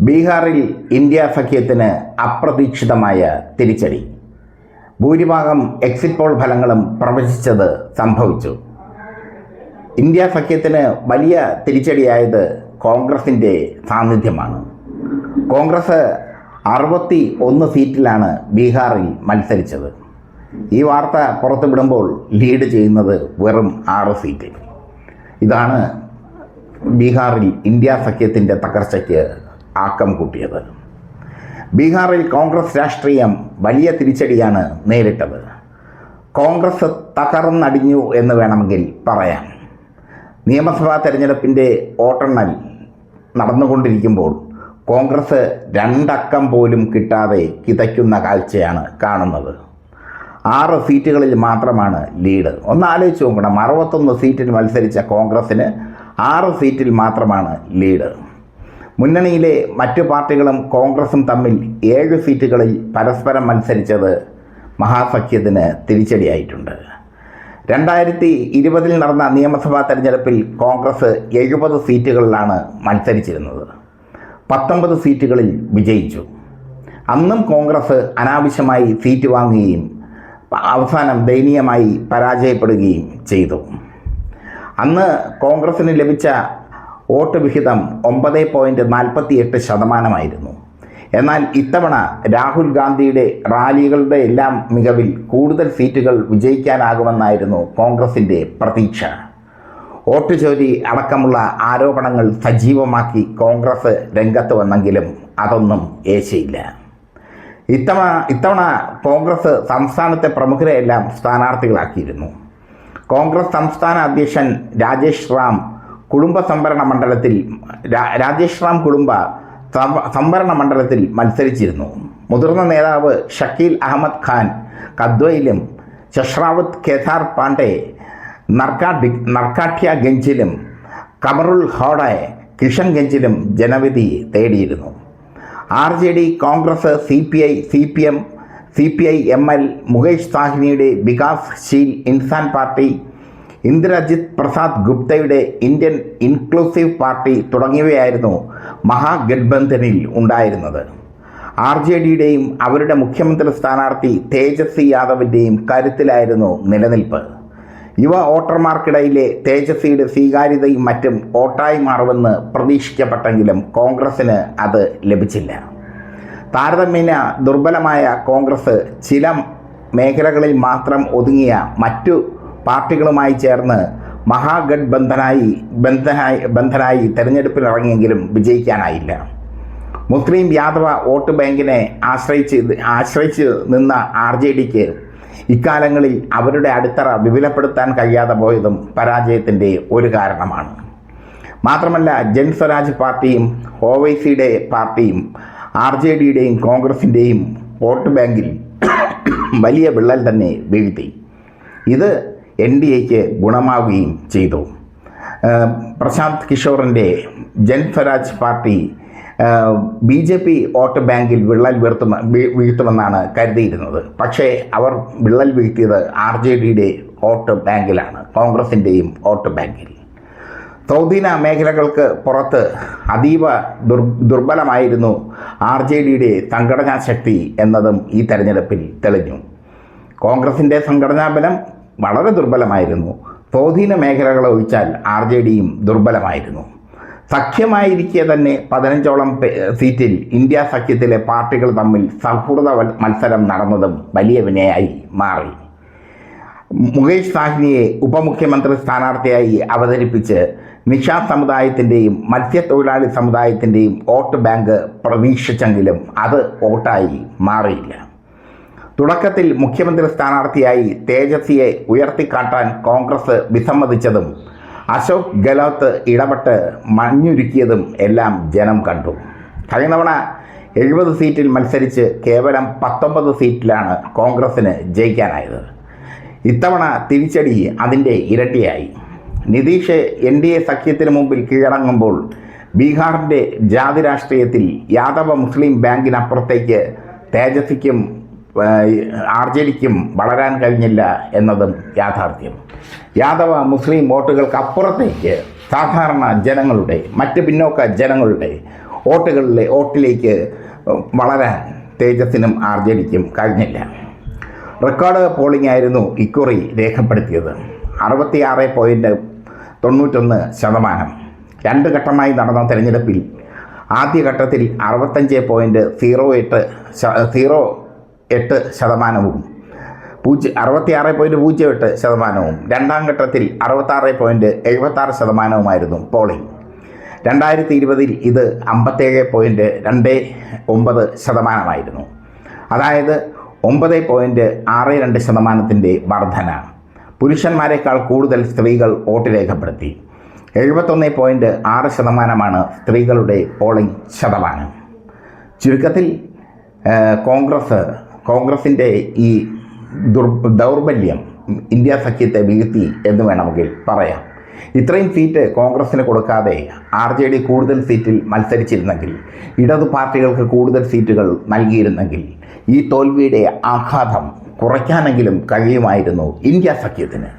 ബീഹാറിൽ ഇന്ത്യ സഖ്യത്തിന് അപ്രതീക്ഷിതമായ തിരിച്ചടി. ഭൂരിഭാഗം എക്സിറ്റ് പോൾ ഫലങ്ങളും പ്രവചിച്ചത് സംഭവിച്ചു. ഇന്ത്യ സഖ്യത്തിന് വലിയ തിരിച്ചടിയായത് കോൺഗ്രസിൻ്റെ സാന്നിധ്യമാണ്. കോൺഗ്രസ് 61 സീറ്റിലാണ് ബീഹാറിൽ മത്സരിച്ചത്. ഈ വാർത്ത പുറത്തുവിടുമ്പോൾ ലീഡ് ചെയ്യുന്നത് വെറും 6 സീറ്റ്. ഇതാണ് ബീഹാറിൽ ഇന്ത്യ സഖ്യത്തിൻ്റെ തകർച്ചയ്ക്ക് ആക്കം കൂട്ടിയത്. ബീഹാറിൽ കോൺഗ്രസ് രാഷ്ട്രീയം വലിയ തിരിച്ചടിയാണ് നേരിട്ടത്. കോൺഗ്രസ് തകർന്നടിഞ്ഞു എന്ന് വേണമെങ്കിൽ പറയാം. നിയമസഭാ തെരഞ്ഞെടുപ്പിൻ്റെ വോട്ടെണ്ണൽ നടന്നുകൊണ്ടിരിക്കുമ്പോൾ കോൺഗ്രസ് 2 അക്കം പോലും കിട്ടാതെ കിതയ്ക്കുന്ന കാഴ്ചയാണ് കാണുന്നത്. 6 സീറ്റുകളിൽ മാത്രമാണ് ലീഡ്. ഒന്ന് ആലോചിച്ച് നോക്കണം, 61 സീറ്റിൽ മത്സരിച്ച കോൺഗ്രസ്സിന് 6 സീറ്റിൽ മാത്രമാണ് ലീഡ്. മുന്നണിയിലെ മറ്റു പാർട്ടികളും കോൺഗ്രസും തമ്മിൽ 7 സീറ്റുകളിൽ പരസ്പരം മത്സരിച്ചത് മഹാസഖ്യത്തിന് തിരിച്ചടിയായിട്ടുണ്ട്. 2020 നടന്ന നിയമസഭാ തെരഞ്ഞെടുപ്പിൽ കോൺഗ്രസ് 70 സീറ്റുകളിലാണ് മത്സരിച്ചിരുന്നത്. 19 സീറ്റുകളിൽ വിജയിച്ചു. അന്നും കോൺഗ്രസ് അനാവശ്യമായി സീറ്റ് വാങ്ങുകയും അവസാനം ദയനീയമായി പരാജയപ്പെടുകയും ചെയ്തു. അന്ന് കോൺഗ്രസിന് ലഭിച്ച വോട്ട് വിഹിതം 9.48%. എന്നാൽ ഇത്തവണ രാഹുൽ ഗാന്ധിയുടെ റാലികളുടെ എല്ലാം മികവിൽ കൂടുതൽ സീറ്റുകൾ വിജയിക്കാനാകുമെന്നായിരുന്നു കോൺഗ്രസിൻ്റെ പ്രതീക്ഷ. വോട്ട് ചോരി അടക്കമുള്ള ആരോപണങ്ങൾ സജീവമാക്കി കോൺഗ്രസ് രംഗത്ത് വന്നെങ്കിലും അതൊന്നും ഏശയില്ല. ഇത്തവണ കോൺഗ്രസ് സംസ്ഥാനത്തെ പ്രമുഖരെയെല്ലാം സ്ഥാനാർത്ഥികളാക്കിയിരുന്നു. കോൺഗ്രസ് സംസ്ഥാന അധ്യക്ഷൻ രാജേഷ് റാം കുടുംബ സംവരണ മണ്ഡലത്തിൽ മത്സരിച്ചിരുന്നു. മുതിർന്ന നേതാവ് ഷക്കീൽ അഹമ്മദ് ഖാൻ കദ്വയിലും ശശ്രാവത് കേദാർ പാണ്ഡെ നർക്കാഠ്യഗഞ്ചിലും കമറുൽ ഹോഡെ കിഷൻഗഞ്ചിലും ജനവിധി തേടിയിരുന്നു. RJD, Congress, CPI, CPM, CPI-ML, Mukesh സാഹ്നിയുടെ വികാസ് ശീൽ ഇൻസാൻ പാർട്ടി, ഇന്ദ്രജിത് പ്രസാദ് ഗുപ്തയുടെ ഇന്ത്യൻ ഇൻക്ലൂസീവ് പാർട്ടി തുടങ്ങിയവയായിരുന്നു മഹാഗഡ്ബന്ധനിൽ ഉണ്ടായിരുന്നത്. RJDയുടെയും അവരുടെ മുഖ്യമന്ത്രി സ്ഥാനാർത്ഥി തേജസ്വി യാദവിൻ്റെയും കരുത്തിലായിരുന്നു നിലനിൽപ്പ്. യുവ വോട്ടർമാർക്കിടയിലെ തേജസ്വിയുടെ സ്വീകാര്യതയും മറ്റും വോട്ടായി മാറുമെന്ന് പ്രതീക്ഷിക്കപ്പെട്ടെങ്കിലും കോൺഗ്രസ്സിന് അത് ലഭിച്ചില്ല. താരതമ്യേന ദുർബലമായ കോൺഗ്രസ് ചില മേഖലകളിൽ മാത്രം ഒതുങ്ങിയ മറ്റു പാർട്ടികളുമായി ചേർന്ന് മഹാഗഡ്ബന്ധനായി തെരഞ്ഞെടുപ്പിനിറങ്ങിയെങ്കിലും വിജയിക്കാനായില്ല. മുസ്ലിം യാദവ വോട്ട് ബാങ്കിനെ ആശ്രയിച്ച് നിന്ന RJDക്ക് ഇക്കാലങ്ങളിൽ അവരുടെ അടിത്തറ വിപുലപ്പെടുത്താൻ കഴിയാതെ പോയതും പരാജയത്തിൻ്റെ ഒരു കാരണമാണ്. മാത്രമല്ല, ജൻസ്വരാജ് പാർട്ടിയും OWൈസിയുടെ പാർട്ടിയും RJDയുടെയും കോൺഗ്രസിൻ്റെയും വോട്ട് ബാങ്കിൽ വലിയ വിള്ളൽ തന്നെ വീഴ്ത്തി. ഇത് NDAക്ക് ഗുണമാവുകയും ചെയ്തു. Prashant കിഷോറിൻ്റെ Jan Swaraj party BJP vote ബാങ്കിൽ വിള്ളൽ വീഴ്ത്തുമെന്നാണ് കരുതിയിരുന്നത്. പക്ഷേ അവർ വിള്ളൽ വീഴ്ത്തിയത് RJDയുടെ വോട്ട് ബാങ്കിലാണ്, കോൺഗ്രസിൻ്റെയും വോട്ട് ബാങ്കിൽ. സൗദീന മേഖലകൾക്ക് പുറത്ത് അതീവ ദുർബലമായിരുന്നു RJDയുടെ സംഘടനാ ശക്തി എന്നതും ഈ തെരഞ്ഞെടുപ്പിൽ തെളിഞ്ഞു. കോൺഗ്രസിൻ്റെ സംഘടനാ ബലം വളരെ ദുർബലമായിരുന്നു. സൗദീന മേഖലകൾ ഒഴിച്ചാൽ RJDയും ദുർബലമായിരുന്നു. സഖ്യമായിരിക്കെ തന്നെ 15ഓളം സീറ്റിൽ ഇന്ത്യ സഖ്യത്തിലെ പാർട്ടികൾ തമ്മിൽ സൗഹൃദ മത്സരം നടന്നതും വലിയ വിനയായി മാറി. മുകേഷ് സാഹ്നിയെ ഉപമുഖ്യമന്ത്രി സ്ഥാനാർത്ഥിയായി അവതരിപ്പിച്ച് നിഷാദ് സമുദായത്തിൻ്റെയും മത്സ്യത്തൊഴിലാളി സമുദായത്തിൻ്റെയും വോട്ട് ബാങ്ക് പ്രതീക്ഷിച്ചെങ്കിലും അത് വോട്ടായി മാറിയില്ല. തുടക്കത്തിൽ മുഖ്യമന്ത്രി സ്ഥാനാർത്ഥിയായി തേജസ്വിയെ ഉയർത്തിക്കാട്ടാൻ കോൺഗ്രസ് വിസമ്മതിച്ചതും അശോക് ഗെഹ്ലോട്ട് ഇടപെട്ട് മഞ്ഞുരുക്കിയതും എല്ലാം ജനം കണ്ടു. കഴിഞ്ഞ തവണ 70 സീറ്റിൽ മത്സരിച്ച് കേവലം 19 സീറ്റിലാണ് കോൺഗ്രസ്സിന് ജയിക്കാനായത്. ഇത്തവണ തിരിച്ചടി അതിൻ്റെ ഇരട്ടിയായി. നിതീഷ് NDA സഖ്യത്തിന് മുമ്പിൽ കീഴടങ്ങുമ്പോൾ ബീഹാറിൻ്റെ ജാതി രാഷ്ട്രീയത്തിൽ യാദവ മുസ്ലിം ബാങ്കിനപ്പുറത്തേക്ക് തേജസ്വിക്കും RJDക്കും വളരാൻ കഴിഞ്ഞില്ല എന്നതും യാഥാർത്ഥ്യം. യാദവ മുസ്ലിം വോട്ടുകൾക്ക് അപ്പുറത്തേക്ക് സാധാരണ ജനങ്ങളുടെ, മറ്റ് പിന്നോക്ക ജനങ്ങളുടെ വോട്ടിലേക്ക് വളരാൻ തേജസ്സിനും ആർ ജെ ഡിക്കും കഴിഞ്ഞില്ല. റെക്കോർഡ് പോളിംഗ് ആയിരുന്നു ഇക്കുറി രേഖപ്പെടുത്തിയത്. 66.91%. 2 ഘട്ടമായി നടന്ന തെരഞ്ഞെടുപ്പിൽ ആദ്യഘട്ടത്തിൽ 65.08%, 66.08%, രണ്ടാം ഘട്ടത്തിൽ 66.76% പോളിംഗ്. 2020 ഇത് 57.29%, അതായത് 9.62% വർധന. പുരുഷന്മാരെക്കാൾ കൂടുതൽ സ്ത്രീകൾ വോട്ട് രേഖപ്പെടുത്തി. 71.6% സ്ത്രീകളുടെ പോളിംഗ് ശതമാനം. ചുരുക്കത്തിൽ കോൺഗ്രസിൻ്റെ ഈ ദൗർബല്യം ഇന്ത്യ സഖ്യത്തെ വീഴ്ത്തി എന്ന് വേണമെങ്കിൽ പറയാം. ഇത്രയും സീറ്റ് കോൺഗ്രസിന് കൊടുക്കാതെ ആർ ജെ ഡി കൂടുതൽ സീറ്റിൽ മത്സരിച്ചിരുന്നെങ്കിൽ, ഇടതു പാർട്ടികൾക്ക് കൂടുതൽ സീറ്റുകൾ നൽകിയിരുന്നെങ്കിൽ ഈ തോൽവിയുടെ ആഘാതം കുറയ്ക്കാനെങ്കിലും കഴിയുമായിരുന്നു ഇന്ത്യ സഖ്യത്തിന്.